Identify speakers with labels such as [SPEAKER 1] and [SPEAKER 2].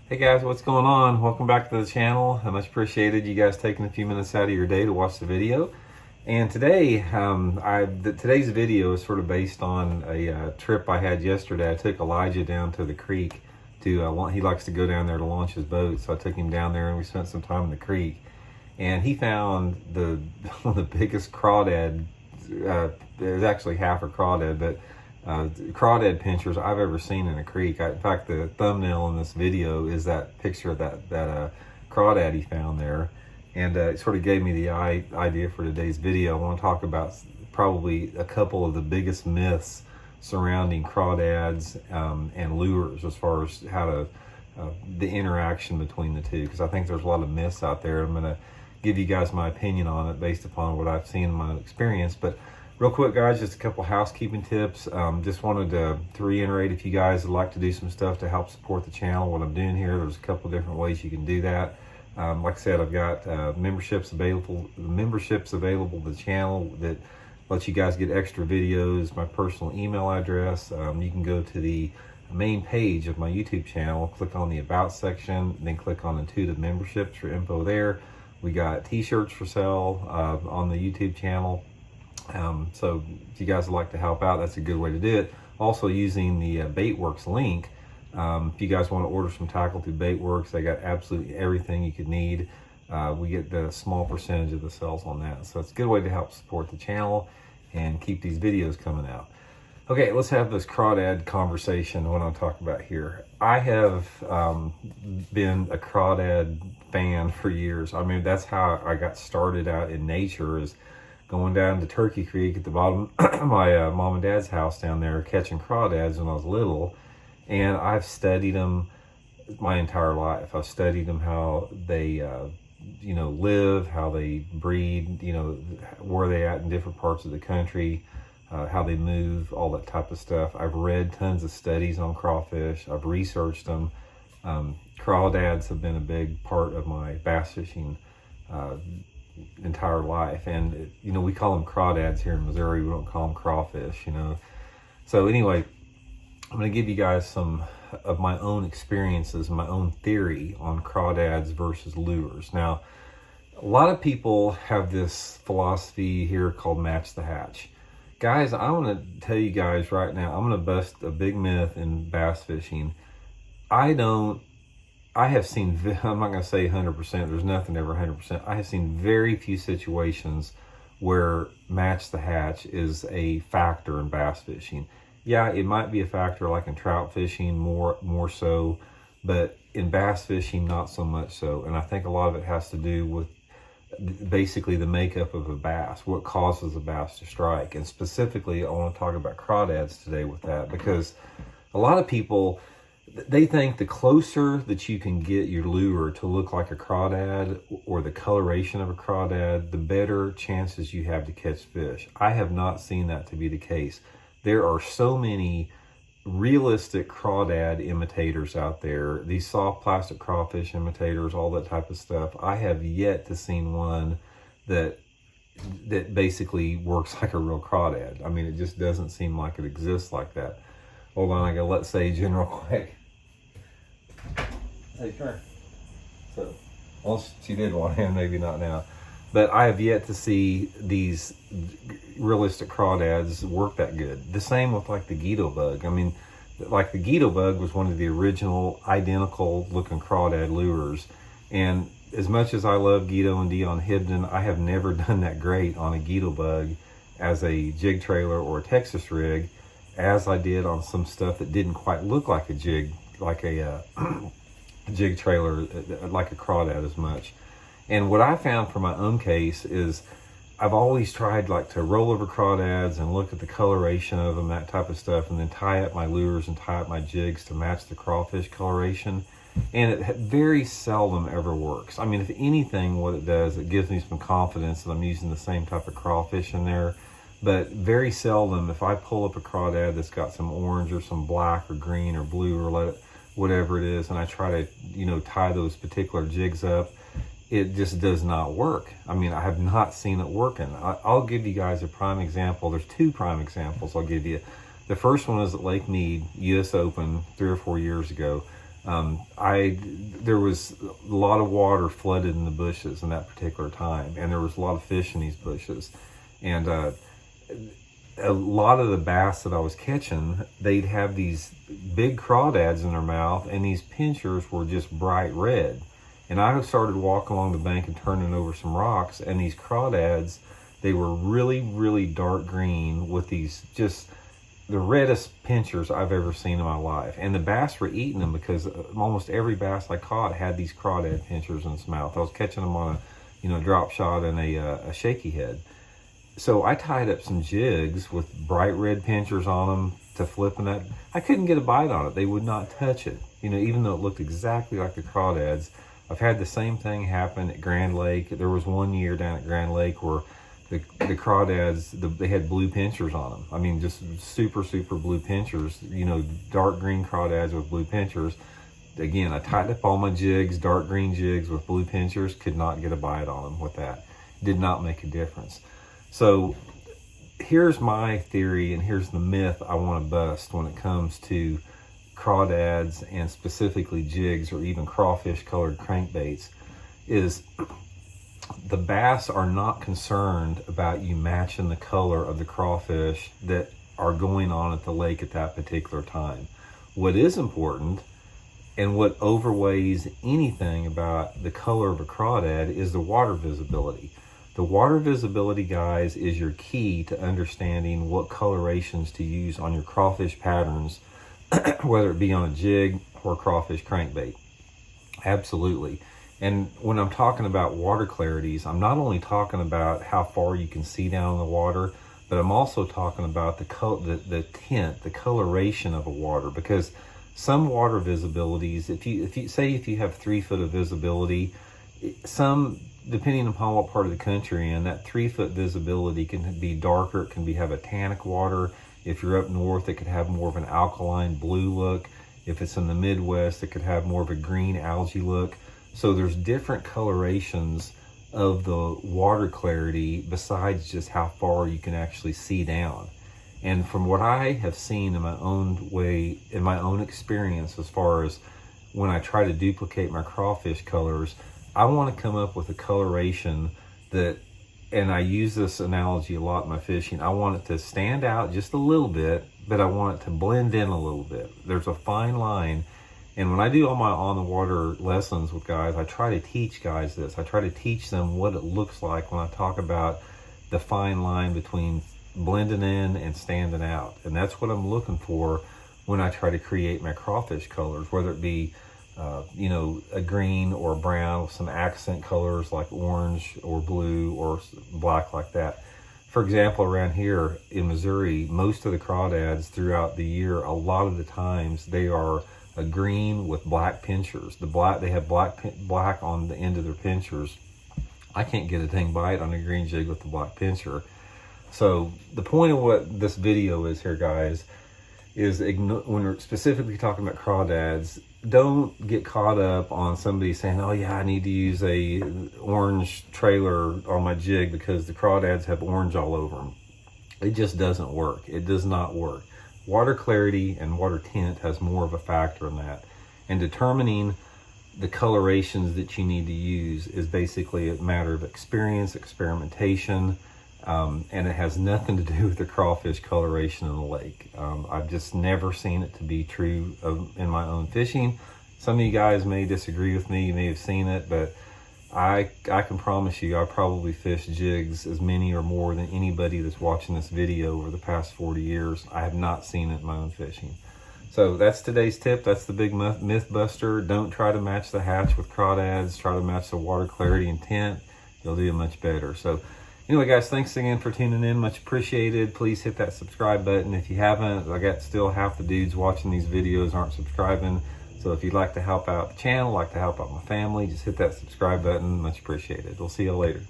[SPEAKER 1] Hey guys, what's going on? Welcome back to the channel. I much appreciated you guys taking a few minutes out of your day to watch the video. And today, today's video is sort of based on a trip I had yesterday. I took Elijah down to the creek to, he likes to go down there to launch his boat. So I took him down there and we spent some time in the creek. And he found one of the biggest crawdad, there's actually half a crawdad, but crawdad pinchers I've ever seen in a creek. In fact, the thumbnail in this video is that picture of that crawdad he found there. And it sort of gave me the idea for today's video. I want to talk about probably a couple of the biggest myths surrounding crawdads and lures, as far as how to, the interaction between the two, because I think there's a lot of myths out there. I'm going to give you guys my opinion on it based upon what I've seen in my experience. But real quick, guys, just a couple housekeeping tips. Just wanted to reiterate, if you guys would like to do some stuff to help support the channel, what I'm doing here, there's a couple different ways you can do that. Like I said, I've got memberships available to the channel that lets you guys get extra videos. My personal email address. You can go to the main page of my YouTube channel, click on the About section, then click on Intuitive Memberships for info there. We got t-shirts for sale on the YouTube channel. So if you guys would like to help out, that's a good way to do it. Also, using the Baitworks link, if you guys want to order some tackle through Baitworks, they got absolutely everything you could need. We get the small percentage of the sales on that. So it's a good way to help support the channel and keep these videos coming out. Okay, let's have this crawdad conversation, what I'm talking about here. I have been a crawdad fan for years. I mean, that's how I got started out in nature, is going down to Turkey Creek at the bottom of my mom and dad's house down there, catching crawdads when I was little. And I've studied them my entire life. I've studied them, how they, live, how they breed, where they at in different parts of the country, how they move, all that type of stuff. I've read tons of studies on crawfish. I've researched them. Crawdads have been a big part of my bass fishing entire life. And we call them crawdads here in Missouri. We don't call them crawfish. So anyway, I'm going to give you guys some of my own experiences, my own theory on crawdads versus lures. Now, a lot of people have this philosophy here called match the hatch. Guys, I want to tell you guys right now, I'm going to bust a big myth in bass fishing. I have seen, I'm not going to say 100%, there's nothing ever 100%. I have seen very few situations where match the hatch is a factor in bass fishing. Yeah, it might be a factor like in trout fishing, more so, but in bass fishing, not so much so. And I think a lot of it has to do with basically the makeup of a bass, what causes a bass to strike. And specifically, I want to talk about crawdads today with that, because a lot of people, they think the closer that you can get your lure to look like a crawdad or the coloration of a crawdad, the better chances you have to catch fish. I have not seen that to be the case. There are so many realistic crawdad imitators out there, these soft plastic crawfish imitators, all that type of stuff. I have yet to see one that basically works like a real crawdad. I mean, it just doesn't seem like it exists like that. Hold on, I gotta let Sage in real quick. Hey, turn. So, well, she did want him, maybe not now. But I have yet to see these realistic crawdads work that good. The same with like the Guido bug. I mean, like the Guido bug was one of the original identical looking crawdad lures. And as much as I love Guido and Dion Hibden, I have never done that great on a Guido bug as a jig trailer or a Texas rig as I did on some stuff that didn't quite look like a jig, like a jig trailer, like a crawdad as much. And what I found for my own case is I've always tried like to roll over crawdads and look at the coloration of them, that type of stuff, and then tie up my lures and tie up my jigs to match the crawfish coloration. And it very seldom ever works. I mean, if anything, what it does, it gives me some confidence that I'm using the same type of crawfish in there. But very seldom, if I pull up a crawdad that's got some orange or some black or green or blue or whatever it is, and I try to, tie those particular jigs up, it just does not work. I mean, I have not seen it working. I'll give you guys a prime example. There's two prime examples I'll give you. The first one is at Lake Mead, US Open, 3 or 4 years ago. There was a lot of water flooded in the bushes in that particular time, and there was a lot of fish in these bushes. And a lot of the bass that I was catching, they'd have these big crawdads in their mouth, and these pinchers were just bright red. And I started walking along the bank and turning over some rocks, and these crawdads, they were really, really dark green with these just the reddest pinchers I've ever seen in my life. And the bass were eating them because almost every bass I caught had these crawdad pinchers in its mouth. I was catching them on a drop shot and a shaky head. So I tied up some jigs with bright red pinchers on them to flip, and that I couldn't get a bite on it. They would not touch it, even though it looked exactly like the crawdads. I've had the same thing happen at Grand Lake. There was one year down at Grand Lake where the crawdads, they had blue pinchers on them. I mean, just super, super blue pinchers, dark green crawdads with blue pinchers. Again, I tied up all my jigs, dark green jigs with blue pinchers, could not get a bite on them with that. Did not make a difference. So here's my theory, and here's the myth I want to bust when it comes to crawdads and specifically jigs or even crawfish colored crankbaits, is the bass are not concerned about you matching the color of the crawfish that are going on at the lake at that particular time. What is important and what overweighs anything about the color of a crawdad is the water visibility. The water visibility, guys, is your key to understanding what colorations to use on your crawfish patterns, whether it be on a jig or crawfish crankbait. Absolutely. And when I'm talking about water clarities, I'm not only talking about how far you can see down in the water, but I'm also talking about the tint, the coloration of a water. Because some water visibilities, if you have 3 foot of visibility, some, depending upon what part of the country you're in, that 3 foot visibility can be darker. It can have a tannic water. If you're up north, it could have more of an alkaline blue look. If it's in the Midwest, it could have more of a green algae look. So there's different colorations of the water clarity besides just how far you can actually see down. And from what I have seen in my own experience, as far as when I try to duplicate my crawfish colors, I want to come up with a coloration that, and I use this analogy a lot in my fishing, I want it to stand out just a little bit, but I want it to blend in a little bit. There's a fine line. And when I do all my on the water lessons with guys, I try to teach guys this. I try to teach them what it looks like when I talk about the fine line between blending in and standing out. And that's what I'm looking for when I try to create my crawfish colors, whether it be a green or a brown with some accent colors like orange or blue or black like that. For example, around here in Missouri, most of the crawdads throughout the year, a lot of the times they are a green with black pinchers. They have black on the end of their pinchers. I can't get a dang bite on a green jig with the black pincher. So the point of what this video is here, guys, is when we're specifically talking about crawdads, don't get caught up on somebody saying, oh yeah, I need to use a orange trailer on my jig because the crawdads have orange all over them. It just doesn't work. It does not work. Water clarity and water tint has more of a factor in that. And determining the colorations that you need to use is basically a matter of experience, experimentation, and it has nothing to do with the crawfish coloration in the lake. I've just never seen it to be true in my own fishing. Some of you guys may disagree with me, you may have seen it, but I can promise you I probably fished jigs as many or more than anybody that's watching this video over the past 40 years. I have not seen it in my own fishing. So that's today's tip. That's the big myth buster. Don't try to match the hatch with crawdads. Try to match the water clarity and tint. You'll do much better. So anyway, guys, thanks again for tuning in. Much appreciated. Please hit that subscribe button if you haven't. I got still half the dudes watching these videos aren't subscribing. So if you'd like to help out the channel, like to help out my family, just hit that subscribe button. Much appreciated. We'll see you later.